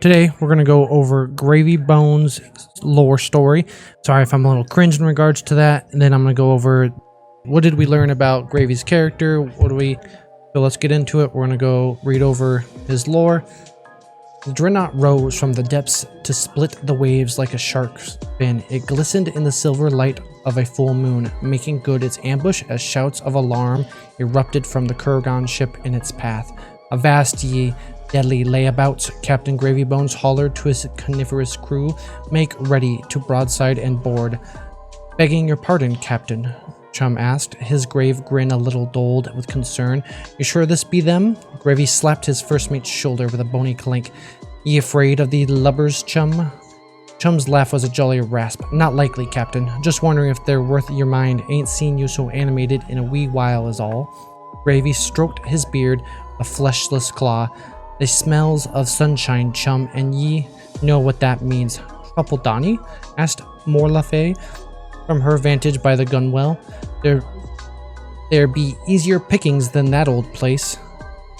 Today, we're going to go over Gravy Bones' lore story. Sorry if I'm a little cringe in regards to that. And then I'm going to go over what did we learn about Gravy's character. So let's get into it. We're going to go read over his lore. The dreadnought rose from the depths to split the waves like a shark's fin. It glistened in the silver light of a full moon, making good its ambush as shouts of alarm erupted from the Kurgan ship in its path. Avast ye, deadly layabouts, Captain Gravy Bones hollered to his coniferous crew. Make ready to broadside and board. Begging your pardon, Captain, Chum asked, his grave grin a little dulled with concern. You sure this be them? Gravy slapped his first mate's shoulder with a bony clink. Ye afraid of the lubbers, Chum? Chum's laugh was a jolly rasp. Not likely, Captain. Just wondering if they're worth your mind. Ain't seen you so animated in a wee while is all. Gravy stroked his beard, a fleshless claw. The smells of sunshine, Chum, and ye know what that means. Donnie? Asked Morlafe from her vantage by the gunwale. There be easier pickings than that old place.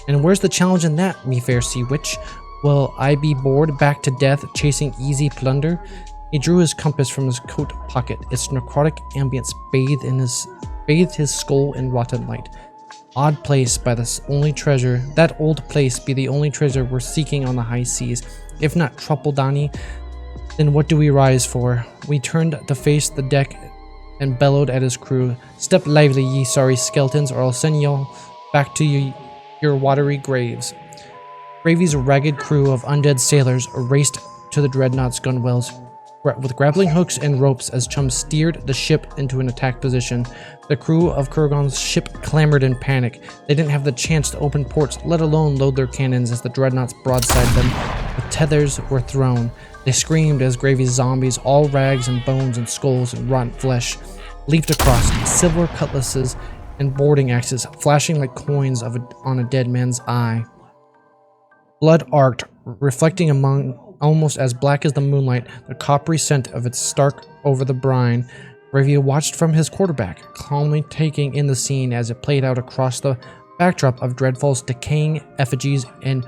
And where's the challenge in that, me fair sea witch? Will I be bored back to death, chasing easy plunder? He drew his compass from his coat pocket. Its necrotic ambience bathed his skull in rotten light. Odd place by the only treasure. That old place be the only treasure we're seeking on the high seas. If not Donnie, then what do we rise for? We turned to face the deck and bellowed at his crew. Step lively, ye sorry skeletons, or I'll send y'all back to your watery graves. Gravy's ragged crew of undead sailors raced to the dreadnought's gunwales with grappling hooks and ropes as Chum steered the ship into an attack position. The crew of Kurgan's ship clamored in panic. They didn't have the chance to open ports, let alone load their cannons as the dreadnoughts broadsided them. The tethers were thrown. They screamed as Gravy's zombies, all rags and bones and skulls and rotten flesh, leaped across, silver cutlasses and boarding axes flashing like coins on a dead man's eye. Blood arced, reflecting among almost as black as the moonlight, the coppery scent of its stark over the brine. Gravy watched from his quarterback, calmly taking in the scene as it played out across the backdrop of Dreadfall's decaying effigies and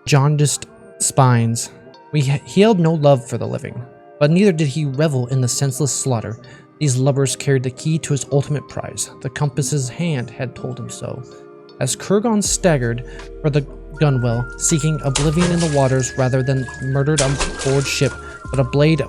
jaundiced spines. He held no love for the living, but neither did he revel in the senseless slaughter. These lubbers carried the key to his ultimate prize. The compass's hand had told him so. As Kurgan staggered for the gunwale, seeking oblivion in the waters rather than murdered on board ship, but a blade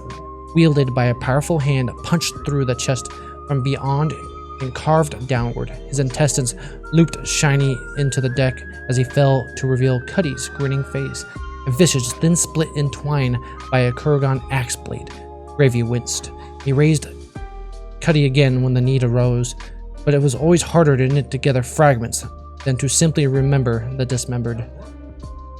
wielded by a powerful hand punched through the chest from beyond and carved downward. His intestines looped shiny into the deck as he fell to reveal Cuddy's grinning face, a visage thin split in twine by a Kurgan axe blade. Gravy winced. He raised Cuddy again when the need arose, but it was always harder to knit together fragments than to simply remember the dismembered.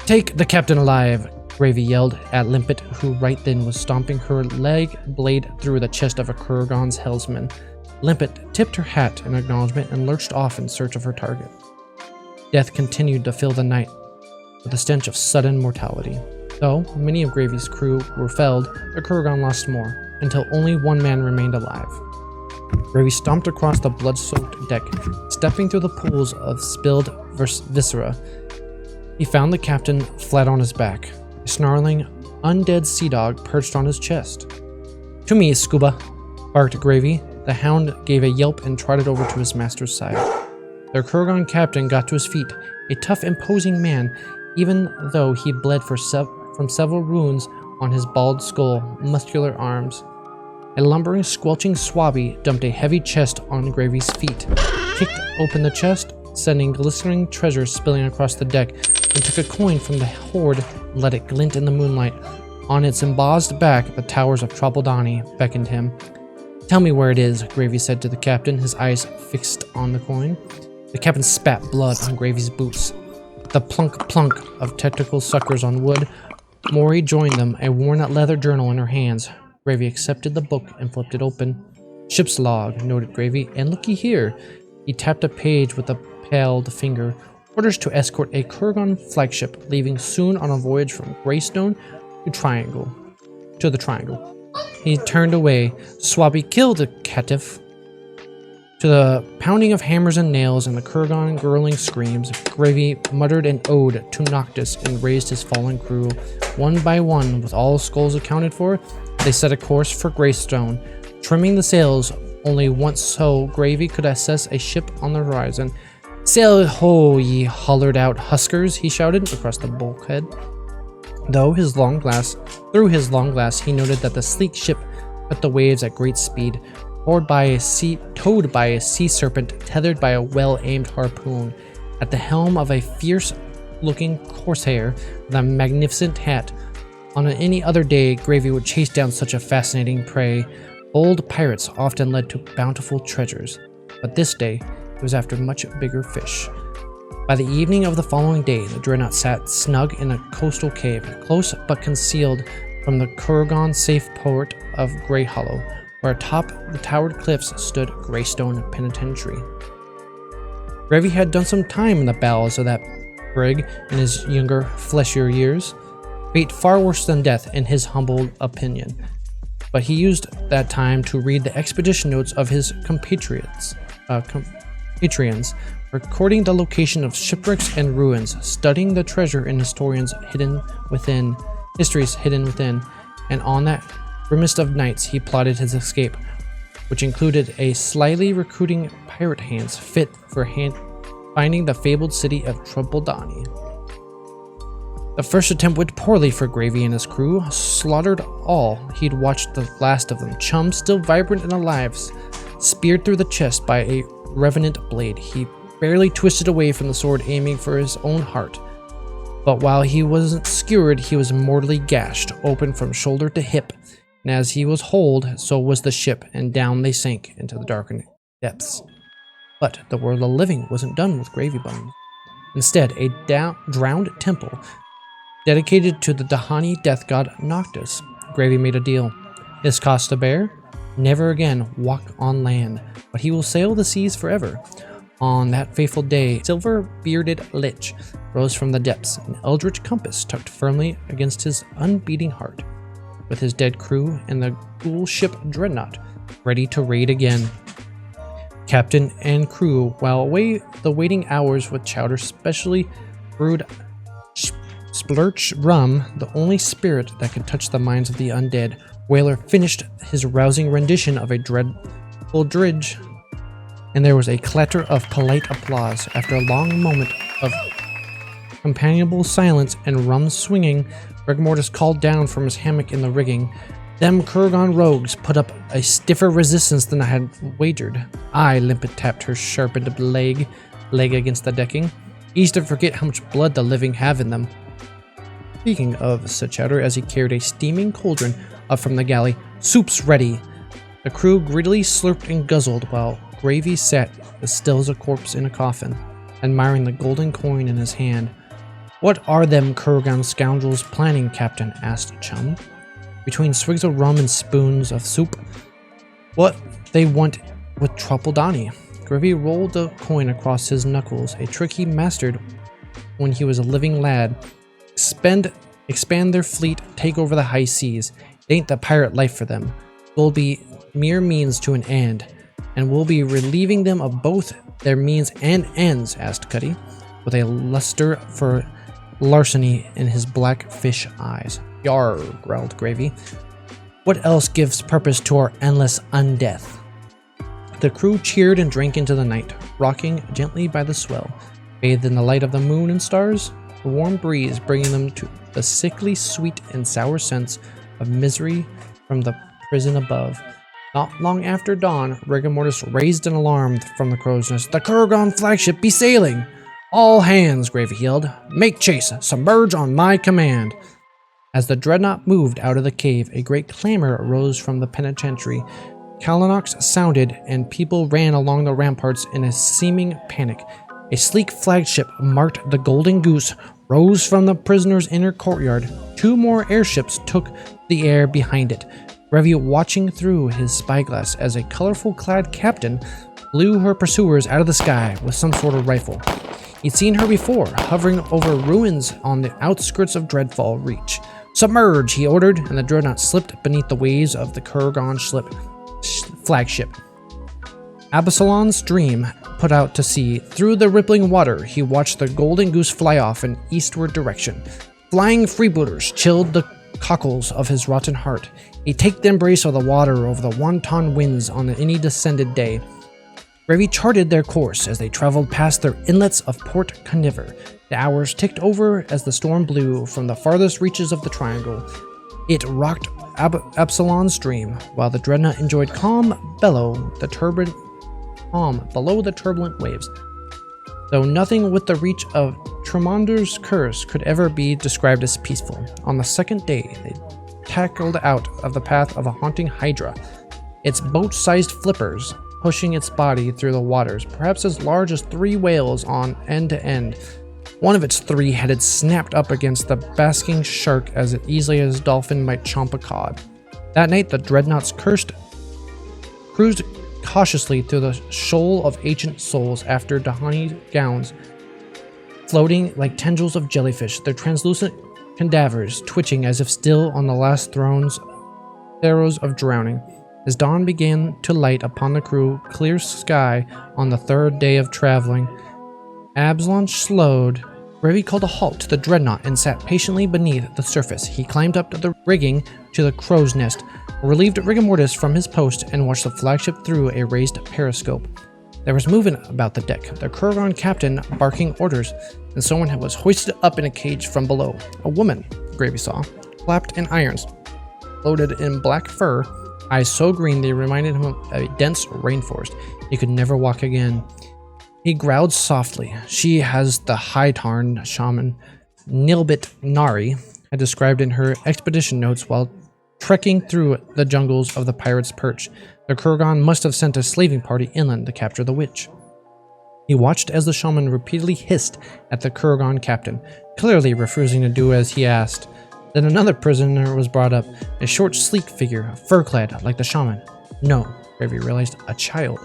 Take the captain alive, Gravy yelled at Limpet, who right then was stomping her leg blade through the chest of a Kurgan's helmsman. Limpet tipped her hat in acknowledgement and lurched off in search of her target. Death continued to fill the night with a stench of sudden mortality. Though many of Gravy's crew were felled, the Kurgan lost more, until only one man remained alive. Gravy stomped across the blood-soaked deck, stepping through the pools of spilled viscera. He found the captain flat on his back, a snarling, undead sea dog perched on his chest. To me, Scuba, barked Gravy. The hound gave a yelp and trotted over to his master's side. Their Kurgan captain got to his feet, a tough, imposing man, even though he bled from several wounds on his bald skull, muscular arms. A lumbering, squelching swabby dumped a heavy chest on Gravy's feet, kicked open the chest, sending glistening treasure spilling across the deck, and took a coin from the hoard and let it glint in the moonlight. On its embossed back, the towers of Donnie beckoned him. Tell me where it is, Gravy said to the captain, his eyes fixed on the coin. The captain spat blood on Gravy's boots. The plunk-plunk of technical suckers on wood. Maury joined them, a worn-out leather journal in her hands. Gravy accepted the book and flipped it open. Ship's log, noted Gravy, and looky here. He tapped a page with a paled finger. Orders to escort a Kurgan flagship, leaving soon on a voyage from Greystone to the Triangle. He turned away. Swabby, kill the caitiff. To the pounding of hammers and nails and the Kurgan gurgling screams, Gravy muttered an ode to Noctis and raised his fallen crew. One by one, with all skulls accounted for, they set a course for Greystone, trimming the sails only once so Gravy could assess a ship on the horizon. "Sail ho, ye hollered out huskers," he shouted across the bulkhead. Through his long glass, he noted that the sleek ship cut the waves at great speed, towed by a sea serpent tethered by a well-aimed harpoon. At the helm of a fierce-looking corsair with a magnificent hat. On any other day, Gravy would chase down such a fascinating prey. Bold pirates often led to bountiful treasures, but this day it was after much bigger fish. By the evening of the following day, the dreadnought sat snug in a coastal cave, close but concealed from the Kurgan safe port of Grey Hollow, where atop the towered cliffs stood Greystone Penitentiary. Gravy had done some time in the bowels of that brig in his younger, fleshier years. Fate far worse than death, in his humble opinion. But he used that time to read the expedition notes of his compatriots, recording the location of shipwrecks and ruins, studying the treasure in histories hidden within, and on that grimmest of nights he plotted his escape, which included a slyly recruiting pirate hands fit for finding the fabled city of Trumpeldani. The first attempt went poorly for Gravy and his crew, slaughtered all he'd watched the last of them. Chum, still vibrant and alive, speared through the chest by a revenant blade. He barely twisted away from the sword, aiming for his own heart. But while he wasn't skewered, he was mortally gashed, open from shoulder to hip, and as he was holed, so was the ship, and down they sank into the darkened depths. But the world of the living wasn't done with Gravy Bones. Instead, a drowned temple dedicated to the Dahani death god Noctis. Gravy made a deal. His cost to bear? Never again walk on land, but he will sail the seas forever. On that fateful day, silver-bearded Lich rose from the depths, an eldritch compass tucked firmly against his unbeating heart, with his dead crew and the ghoul ship Dreadnought ready to raid again. Captain and crew, while away the waiting hours with chowder specially brewed splurch rum, the only spirit that could touch the minds of the undead, Whaler finished his rousing rendition of a dreadful dirge, and there was a clatter of polite applause. After a long moment of companionable silence and rum swinging, Rigor Mortis called down from his hammock in the rigging. "Them Kurgan rogues put up a stiffer resistance than I had wagered." I limpet tapped her sharpened leg against the decking. "Easy to forget how much blood the living have in them." "Speaking of," said Chowder as he carried a steaming cauldron up from the galley, "soup's ready." The crew greedily slurped and guzzled while Gravy sat as still as a corpse in a coffin, admiring the golden coin in his hand. "What are them Kurgan scoundrels planning, Captain?" asked Chum. Between swigs of rum and spoons of soup. "What they want with Trumpeldani." Gravy rolled the coin across his knuckles, a trick he mastered when he was a living lad. Expand their fleet, take over the high seas. It ain't the pirate life for them. Will be mere means to an end, and we'll be relieving them of both their means and ends, asked Cuddy, with a luster for larceny in his black fish eyes. "Yar," growled Gravy. "What else gives purpose to our endless undeath?" The crew cheered and drank into the night, rocking gently by the swell, bathed in the light of the moon and stars, the warm breeze bringing them to the sickly sweet and sour sense of misery from the prison above. Not long after dawn, Rigor Mortis raised an alarm from the crow's nest. "The Kurgan flagship be sailing!" "All hands," Gravy yelled. "Make chase! Submerge on my command!" As the dreadnought moved out of the cave, a great clamor arose from the penitentiary. Kalanox sounded, and people ran along the ramparts in a seeming panic. A sleek flagship marked the Golden Goose rose from the prisoners' inner courtyard. Two more airships took the air behind it, Gravy watching through his spyglass as a colorful-clad captain blew her pursuers out of the sky with some sort of rifle. He'd seen her before, hovering over ruins on the outskirts of Dreadfall Reach. "Submerge," he ordered, and the dreadnought slipped beneath the waves of the Kurgan flagship. Absalon's dream put out to sea. Through the rippling water, he watched the golden goose fly off in eastward direction. Flying freebooters chilled the cockles of his rotten heart. He'd take the embrace of the water over the wanton winds on any descended day. Gravy charted their course as they traveled past their inlets of Port Coniver. The hours ticked over as the storm blew from the farthest reaches of the triangle. It rocked Absalon's dream, while the dreadnought enjoyed calm below the turbulent waves. Though nothing with the reach of Tremonder's curse could ever be described as peaceful. On the second day, they tackled out of the path of a haunting hydra, its boat-sized flippers pushing its body through the waters, perhaps as large as 3 whales on end to end. One of its 3 headed snapped up against the basking shark as easily as a dolphin might chomp a cod. That night, the dreadnoughts cruised cautiously through the shoal of ancient souls after Dahani gowns, floating like tendrils of jellyfish, their translucent cadavers twitching as if still on the last throes of drowning. As dawn began to light upon the clear sky on the 3rd day of traveling, Absalon slowed. Gravy called a halt to the dreadnought and sat patiently beneath the surface. He climbed up to the rigging to the crow's nest, relieved rigor mortis from his post, and watched the flagship through a raised periscope. There was movement about the deck, the Kurgan captain barking orders, and someone was hoisted up in a cage from below. A woman, Gravy saw, clapped in irons, loaded in black fur, eyes so green they reminded him of a dense rainforest. He could never walk again. He growled softly. She has the high-tarn shaman Nilbit Nari had described in her expedition notes while trekking through the jungles of the Pirate's Perch. The Kurgan must have sent a slaving party inland to capture the witch. He watched as the shaman repeatedly hissed at the Kurgan captain, clearly refusing to do as he asked. Then another prisoner was brought up, a short, sleek figure, fur-clad like the shaman. No, Gravy realized, a child.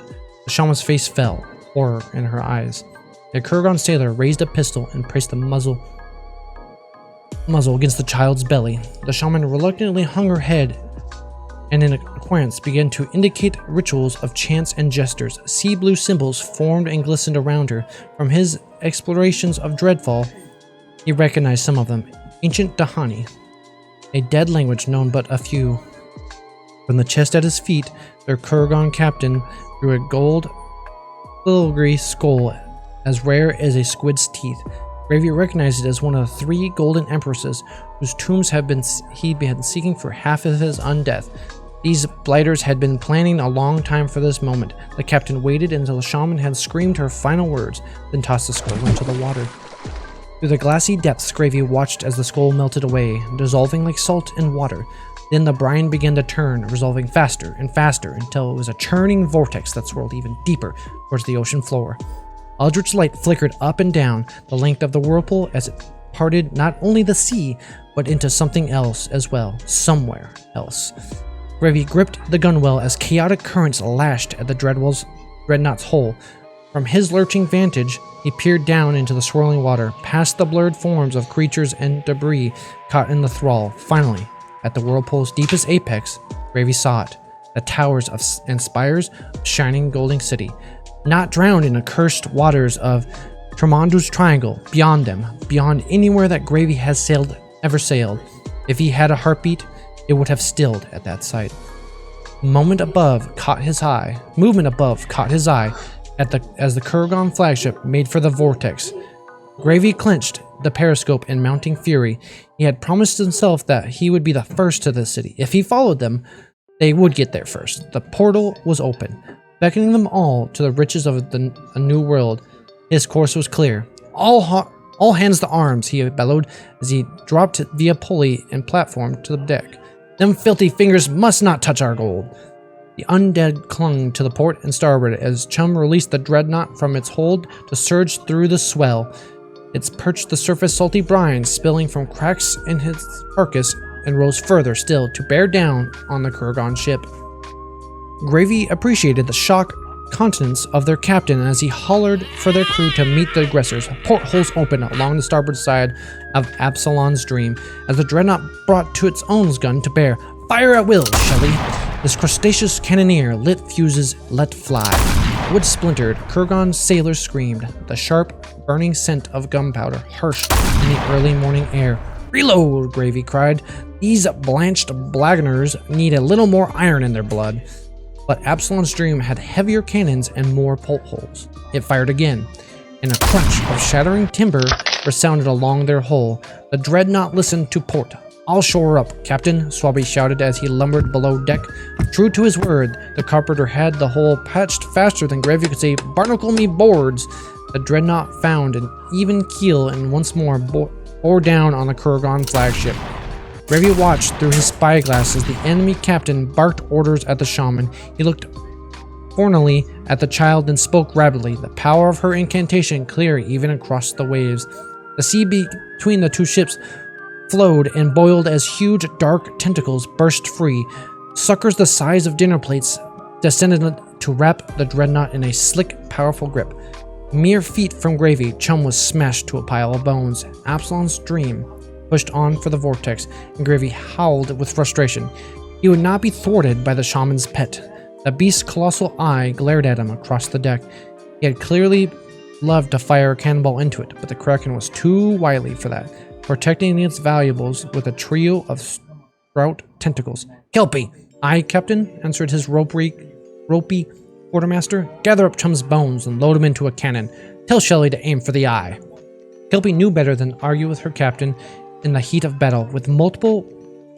The shaman's face fell, horror in her eyes. A Kurgan sailor raised a pistol and placed the muzzle against the child's belly. The shaman reluctantly hung her head and in accordance began to indicate rituals of chants and gestures. Sea blue symbols formed and glistened around her. From his explorations of Dreadfall, he recognized some of them. Ancient Dahani, a dead language known but a few. From the chest at his feet, their Kurgan captain drew a gold filigree skull as rare as a squid's teeth. Gravy recognized it as one of the 3 golden empresses whose tombs he'd been seeking for half of his undeath. These blighters had been planning a long time for this moment. The captain waited until the shaman had screamed her final words, then tossed the skull into the water. Through the glassy depths, Gravy watched as the skull melted away, dissolving like salt in water. Then the brine began to turn, resolving faster and faster until it was a churning vortex that swirled even deeper towards the ocean floor. Eldritch light flickered up and down the length of the whirlpool as it parted not only the sea, but into something else as well, somewhere else. Gravy gripped the gunwale as chaotic currents lashed at the dreadnought's hull. From his lurching vantage, he peered down into the swirling water, past the blurred forms of creatures and debris caught in the thrall. Finally, at the whirlpool's deepest apex, Gravy saw it, the towers and spires of shining golden city, not drowned in accursed waters of Tremonder's Triangle. Beyond them, beyond anywhere that Gravy has ever sailed. If he had a heartbeat, it would have stilled at that sight. Movement above caught his eye as the Kurgan flagship made for the vortex. Gravy clenched the periscope in mounting fury. He had promised himself that he would be the first to the city. If he followed them, they would get there first. The portal was open, beckoning them all to the riches of a new world. His course was clear. All hands to arms, he bellowed as he dropped via pulley and platform to the deck. Them filthy fingers must not touch our gold. The undead clung to the port and starboard as Chum released the dreadnought from its hold to surge through the swell. It perched the surface salty brine spilling from cracks in his carcass and rose further still to bear down on the Kurgan ship. Gravy appreciated the shock countenance of their captain as he hollered for their crew to meet the aggressors. Portholes opened along the starboard side of Absalon's dream as the dreadnought brought to its own gun to bear. Fire at will, Shelley. This crustaceous cannoneer lit fuses, let fly. Wood splintered. Kurgan's sailors screamed. The sharp, burning scent of gunpowder harshed in the early morning air. "Reload!" Gravy cried. "These blanched blaggoners need a little more iron in their blood." But Absalom's Dream had heavier cannons and more bolt holes. It fired again, and a crunch of shattering timber resounded along their hull. The dreadnought listened to port. "I'll shore up, Captain," Swabby shouted as he lumbered below deck. True to his word, the carpenter had the hull patched faster than Gravy could say, "Barnacle me boards." The dreadnought found an even keel and once more bore down on the Kurgan flagship. Gravy watched through his spyglass as the enemy captain barked orders at the shaman. He looked fornally at the child and spoke rapidly, the power of her incantation clear even across the waves. The sea between the two ships flowed and boiled as huge, dark tentacles burst free. Suckers the size of dinner plates descended to wrap the dreadnought in a slick, powerful grip. Mere feet from Gravy, Chum was smashed to a pile of bones. Absalom's Dream pushed on for the vortex, and Gravy howled with frustration. He would not be thwarted by the shaman's pet. The beast's colossal eye glared at him across the deck. He had clearly loved to fire a cannonball into it, but the Kraken was too wily for that, protecting its valuables with a trio of sprout tentacles. "Kelpie!" "Aye, Captain," answered his ropey quartermaster. "Gather up Chum's bones and load him into a cannon. Tell Shelley to aim for the eye." Kelpie knew better than argue with her captain in the heat of battle. With multiple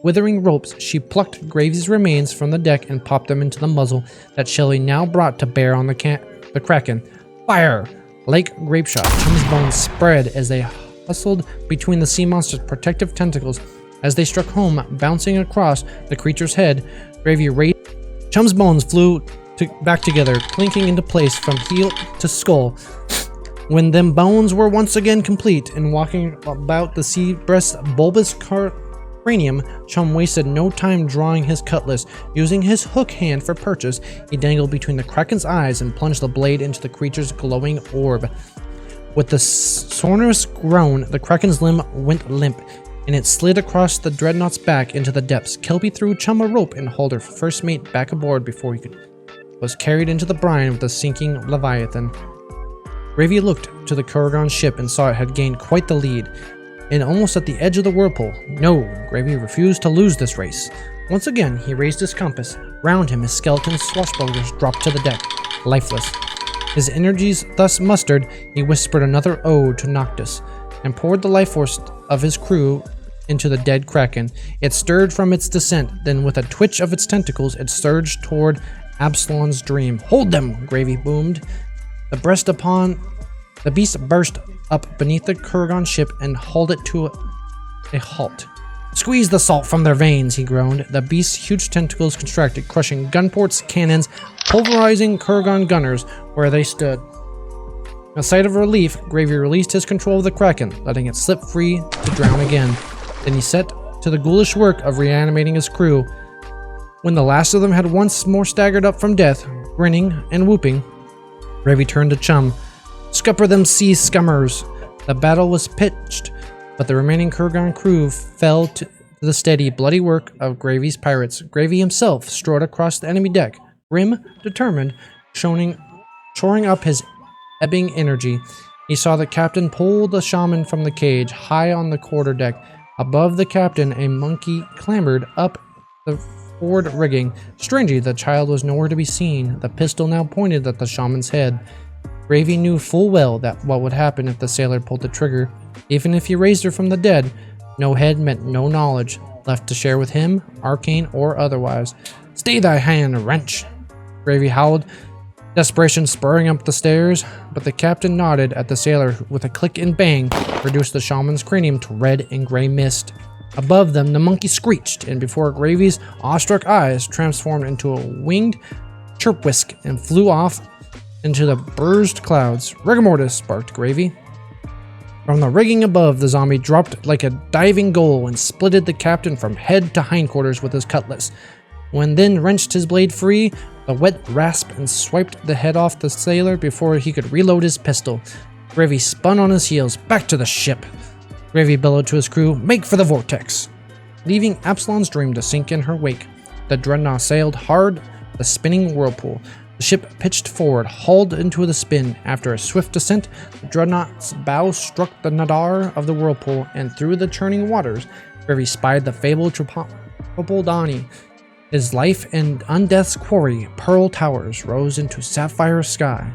withering ropes, she plucked Gravy's remains from the deck and popped them into the muzzle that Shelley now brought to bear on the Kraken. "Fire!" Like grape shot, Chum's bones spread as they hustled between the sea monster's protective tentacles. As they struck home, bouncing across the creature's head, Gravy raised. Chum's bones flew back together, clinking into place from heel to skull. When them bones were once again complete and walking about the sea breast's bulbous cranium, Chum wasted no time drawing his cutlass. Using his hook hand for purchase, he dangled between the Kraken's eyes and plunged the blade into the creature's glowing orb. With the sonorous groan, the Kraken's limb went limp, and it slid across the dreadnought's back into the depths. Kelpie threw Chum a rope and hauled her first mate back aboard before he was carried into the brine with the sinking Leviathan. Gravy looked to the Kurgan ship and saw it had gained quite the lead, and almost at the edge of the whirlpool. No, Gravy refused to lose this race. Once again, he raised his compass. Round him, his skeleton swashbucklers dropped to the deck, lifeless. His energies thus mustered, he whispered another ode to Noctis, and poured the life force of his crew into the dead Kraken. It stirred from its descent, then with a twitch of its tentacles, it surged toward Absalom's Dream. "Hold them!" Gravy boomed. The beast burst up beneath the Kurgan ship and hauled it to a halt. "Squeeze the salt from their veins," he groaned. The beast's huge tentacles contracted, crushing gunports, cannons, pulverizing Kurgan gunners where they stood. A sight of relief, Gravy released his control of the Kraken, letting it slip free to drown again. Then he set to the ghoulish work of reanimating his crew. When the last of them had once more staggered up from death, grinning and whooping, Gravy turned to Chum. "Scupper them sea scummers." The battle was pitched, but the remaining Kurgan crew fell to the steady, bloody work of Gravy's pirates. Gravy himself strode across the enemy deck, grim, determined, shoring up his ebbing energy. He saw the captain pull the shaman from the cage, high on the quarterdeck. Above the captain, a monkey clambered up the forward rigging. Strangely, the child was nowhere to be seen. The pistol now pointed at the shaman's head. Gravy knew full well that what would happen if the sailor pulled the trigger. Even if he raised her from the dead, no head meant no knowledge left to share with him, arcane or otherwise. "Stay thy hand, wrench!" Gravy howled, desperation spurring up the stairs, but the captain nodded at the sailor with a click and bang, reduced the shaman's cranium to red and gray mist. Above them, the monkey screeched, and before Gravy's awestruck eyes transformed into a winged chirp-whisk and flew off into the bruised clouds. "Rigor mortis!" barked Gravy. From the rigging above, the zombie dropped like a diving goal and splitted the captain from head to hindquarters with his cutlass. When then wrenched his blade free, the wet rasp and swiped the head off the sailor before he could reload his pistol. Gravy spun on his heels, back to the ship. Gravy bellowed to his crew, "Make for the vortex!" Leaving Absalom's Dream to sink in her wake, the dreadnought sailed hard the spinning whirlpool. The ship pitched forward, hauled into the spin. After a swift descent, the dreadnought's bow struck the nadar of the whirlpool, and through the churning waters, Gravy spied the fabled Tripledani. His life and undeath's quarry, pearl towers, rose into sapphire sky.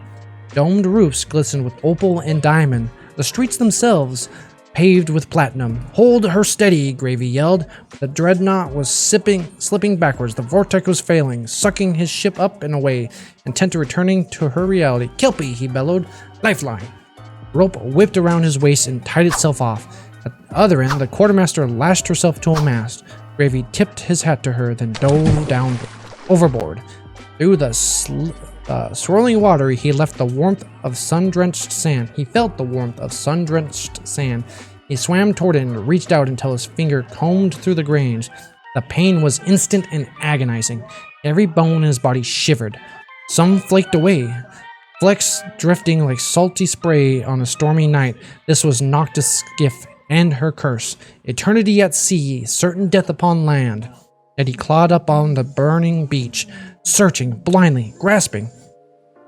Domed roofs glistened with opal and diamond. The streets themselves paved with platinum. "Hold her steady," Gravy yelled. The dreadnought was slipping backwards. The vortex was failing, sucking his ship up and away, intent to returning to her reality. "Kelpie," he bellowed. "Lifeline." Rope whipped around his waist and tied itself off. At the other end, the quartermaster lashed herself to a mast. Gravy tipped his hat to her, then dove down overboard. Through the swirling water, he left the warmth of sun-drenched sand. He felt the warmth of sun-drenched sand. He swam toward it and reached out until his finger combed through the grains. The pain was instant and agonizing. Every bone in his body shivered. Some flaked away, flecks drifting like salty spray on a stormy night. This was Noctis' skiff and her curse. Eternity at sea, certain death upon land. Yet he clawed up on the burning beach, searching blindly, grasping,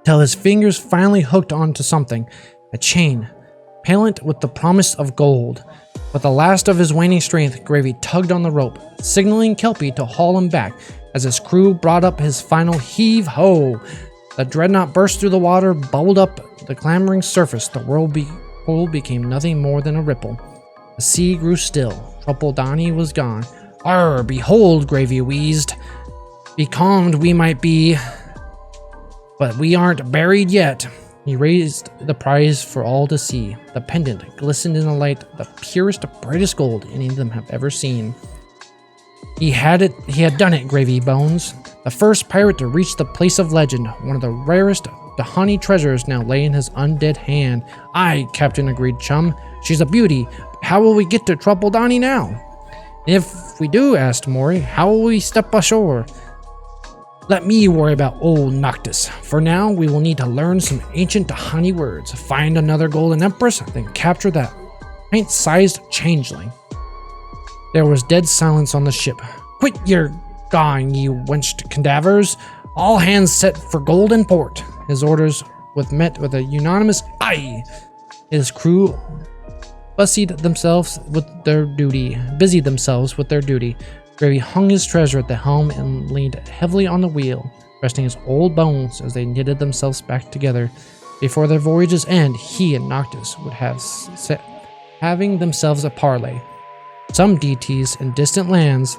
till his fingers finally hooked onto something, a chain, palent with the promise of gold. With the last of his waning strength, Gravy tugged on the rope, signaling Kelpie to haul him back. As his crew brought up his final heave-ho, the dreadnought burst through the water, bubbled up the clamoring surface. The whirlpool became nothing more than a ripple. The sea grew still. Tripledani was gone. "Arr, behold," Gravy wheezed. "Becalmed we might be, but we aren't buried yet." He raised the prize for all to see. The pendant glistened in the light, the purest, brightest gold any of them have ever seen. He had done it, Gravy Bones. The first pirate to reach the place of legend. One of the rarest Dahani treasures now lay in his undead hand. "Aye," Captain agreed, chum. "She's a beauty. How will we get to Tripledani now?" "If we do," asked Maury, "how will we step ashore?" "Let me worry about old Noctis. For now, we will need to learn some ancient Dahani words, find another golden empress, then capture that pint-sized changeling." There was dead silence on the ship. "Quit your gawing, you wenched cadavers. All hands set for Golden Port." His orders met with a unanimous "Aye." His crew busied themselves with their duty. Gravy hung his treasure at the helm and leaned heavily on the wheel, resting his old bones as they knitted themselves back together. Before their voyage's end, he and Noctis would have having themselves a parley. Come deities in distant lands,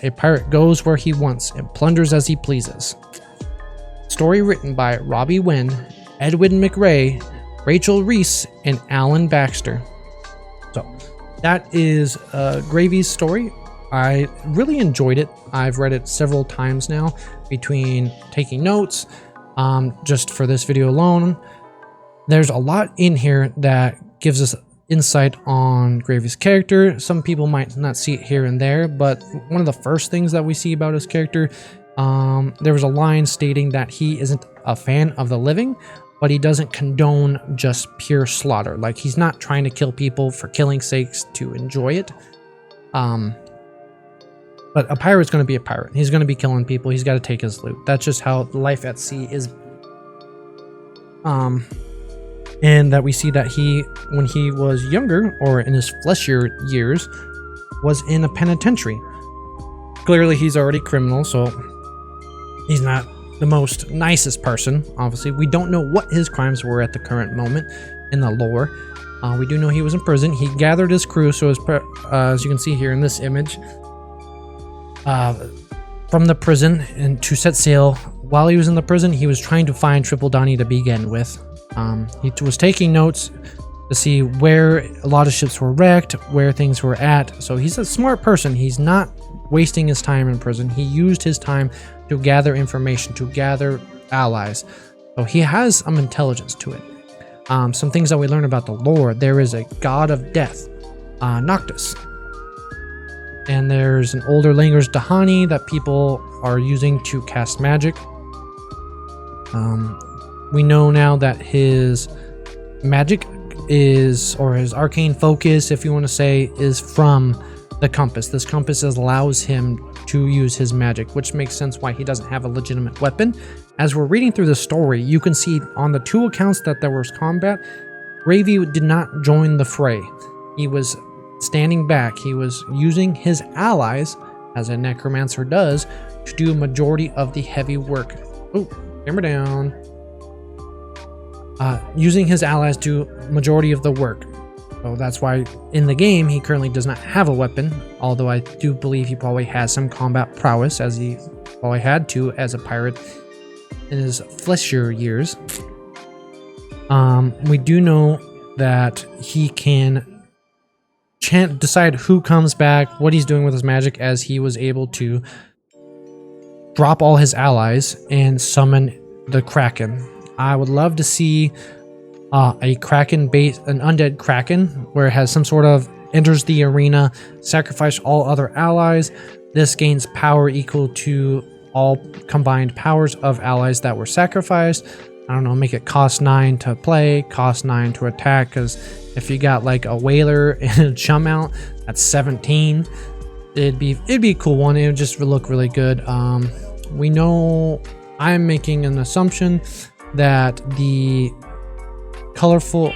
a pirate goes where he wants and plunders as he pleases. Story written by Robbie Wynn, Edwin McRae, Rachel Reese, and Alan Baxter. So that is Gravy's story. I really enjoyed it. I've read it several times now, between taking notes, just for this video alone. There's a lot in here that gives us insight on Gravy's character. Some people might not see it here and there, but one of the first things that we see about his character, there was a line stating that he isn't a fan of the living, but he doesn't condone just pure slaughter. Like, he's not trying to kill people for killing's sakes to enjoy it. But a pirate's going to be a pirate. He's going to be killing people. He's got to take his loot. That's just how life at sea is. And that we see that he, when he was younger, or in his fleshier years, was in a penitentiary. Clearly, he's already criminal, so he's not the most nicest person. Obviously, we don't know what his crimes were at the current moment in the lore. We do know he was in prison. He gathered his crew, so as you can see here in this image, from the prison, and to set sail. While he was in the prison, he was trying to find Tripledani to begin with. He was taking notes to see where a lot of ships were wrecked, where things were at. So he's a smart person. He's not wasting his time in prison. He used his time to gather information, to gather allies. So he has some intelligence to it. Some things that we learn about the lore. There is a god of death, Noctis. And there's an older language, Dahani, that people are using to cast magic. We know now that his magic is, or his arcane focus, if you want to say, is from the compass. This compass allows him to use his magic, which makes sense why he doesn't have a legitimate weapon. As we're reading through the story, you can see on the 2 accounts that there was combat, Rathe did not join the fray. He was standing back. He was using his allies, as a necromancer does, to do a majority of the heavy work. Oh, camera down. Using his allies to majority of the work. So that's why in the game he currently does not have a weapon, although I do believe he probably has some combat prowess, as he probably had to as a pirate in his fleshier years. We do know that he can decide who comes back, what he's doing with his magic, as he was able to drop all his allies and summon the Kraken. I would love to see a Kraken base, an undead Kraken, where it has some sort of enters the arena, sacrifice all other allies. This gains power equal to all combined powers of allies that were sacrificed. I don't know, make it cost 9 to play, cost 9 to attack, because if you got like a whaler and a chum out, that's 17. It'd be a cool one. It would just look really good. We know, I'm making an assumption that the Kraken-led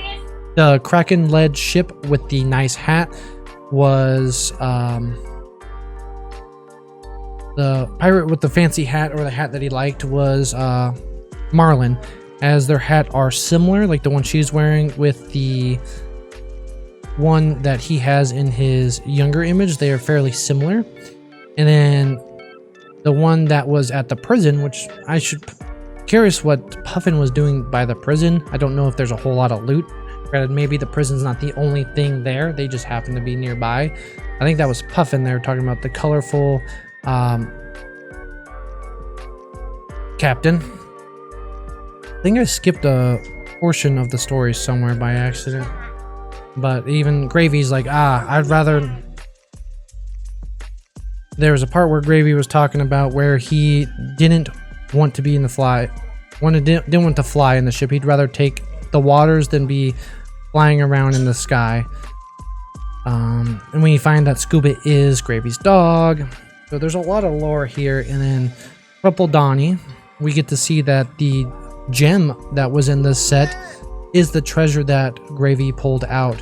ship with the nice hat was the pirate with the fancy hat, or the hat that he liked, was Marlin, as their hat are similar, like the one she's wearing with the one that he has in his younger image. They are fairly similar. And then the one that was at the prison, which I should curious what Puffin was doing by the prison. I don't know if there's a whole lot of loot. Granted, maybe the prison's not the only thing there, they just happen to be nearby. I think that was Puffin there talking about the colorful captain. I think I skipped a portion of the story somewhere by accident. But even Gravy's like, I'd rather... There was a part where Gravy was talking about where he didn't want to be in the didn't want to fly in the ship. He'd rather take the waters than be flying around in the sky. And when you find that Scuba is Gravy's dog. So there's a lot of lore here. And then Purple Donnie, we get to see that the gem that was in this set is the treasure that Gravy pulled out.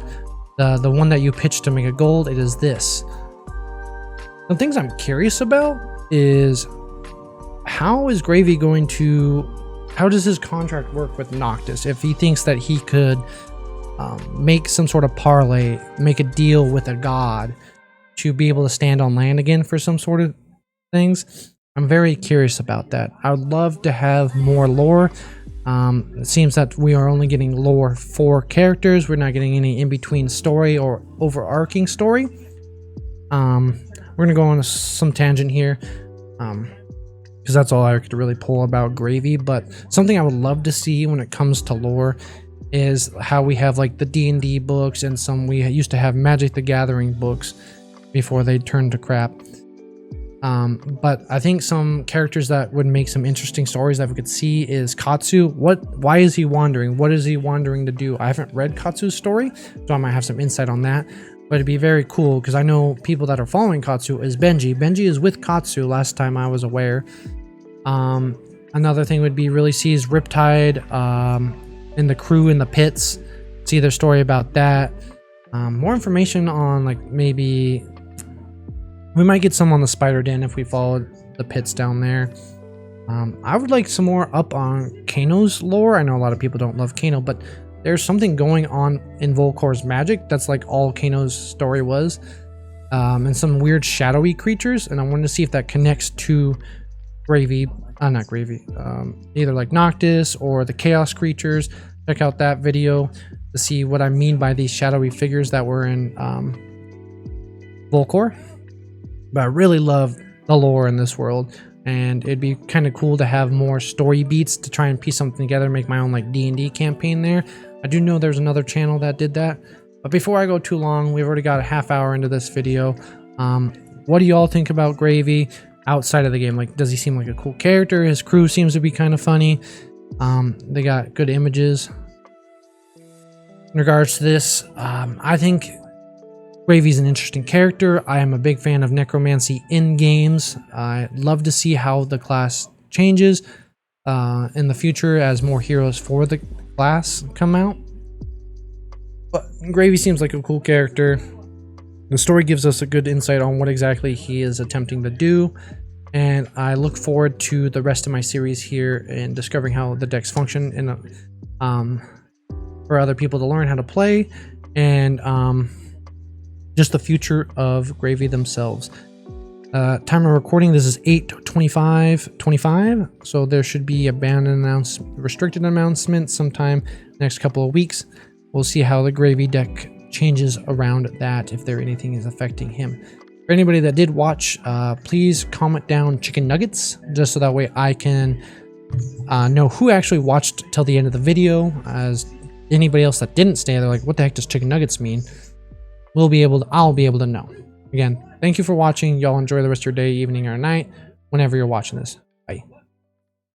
The one that you pitched to make a gold, it is this. The things I'm curious about is how is Gravy going to, how does his contract work with Noctis? If he thinks that he could make some sort of parlay, make a deal with a god to be able to stand on land again for some sort of things, I'm very curious about that. I would love to have more lore. It seems that we are only getting lore for characters. We're not getting any in-between story or overarching story. We're gonna go on some tangent here, because that's all I could really pull about Gravy. But something I would love to see when it comes to lore is how we have like the D&D books, and we used to have Magic the Gathering books before they turned to crap. But I think some characters that would make some interesting stories that we could see is Katsu. Why is he wandering? What is he wandering to do? I haven't read Katsu's story, so I might have some insight on that. But it'd be very cool, because I know people that are following Katsu is Benji. Benji is with Katsu last time I was aware. Another thing would be really see is Riptide and the crew in the pits. See their story about that. More information on like maybe... We might get some on the Spider Den if we follow the pits down there. I would like some more up on Kano's lore. I know a lot of people don't love Kano, but there's something going on in Volkor's magic that's like all Kano's story was. And some weird shadowy creatures, and I wanted to see if that connects to Gravy, not Gravy, either like Noctis or the Chaos creatures. Check out that video to see what I mean by these shadowy figures that were in Volkor. But I really love the lore in this world, and it'd be kind of cool to have more story beats to try and piece something together, make my own like D&D campaign there. I do know there's another channel that did that. But before I go too long, we've already got a half hour into this video. What do you all think about Gravy outside of the game? Like, does he seem like a cool character? His crew seems to be kind of funny. They got good images. In regards to this, I think Gravy's an interesting character. I am a big fan of necromancy in games. I love to see how the class changes in the future as more heroes for the class come out. But Gravy seems like a cool character. The story gives us a good insight on what exactly he is attempting to do, and I look forward to the rest of my series here and discovering how the decks function and for other people to learn how to play, and just the future of Gravy themselves. Time of recording, this is 8/25/25, so there should be a restricted announcement sometime next couple of weeks. We'll see how the Gravy deck changes around that, if anything is affecting him. For anybody that did watch, please comment down chicken nuggets, just so that way I can know who actually watched till the end of the video. As anybody else that didn't stay, they're like, what the heck does chicken nuggets mean? I'll be able to know. Again, thank you for watching. Y'all enjoy the rest of your day, evening, or night, whenever you're watching this.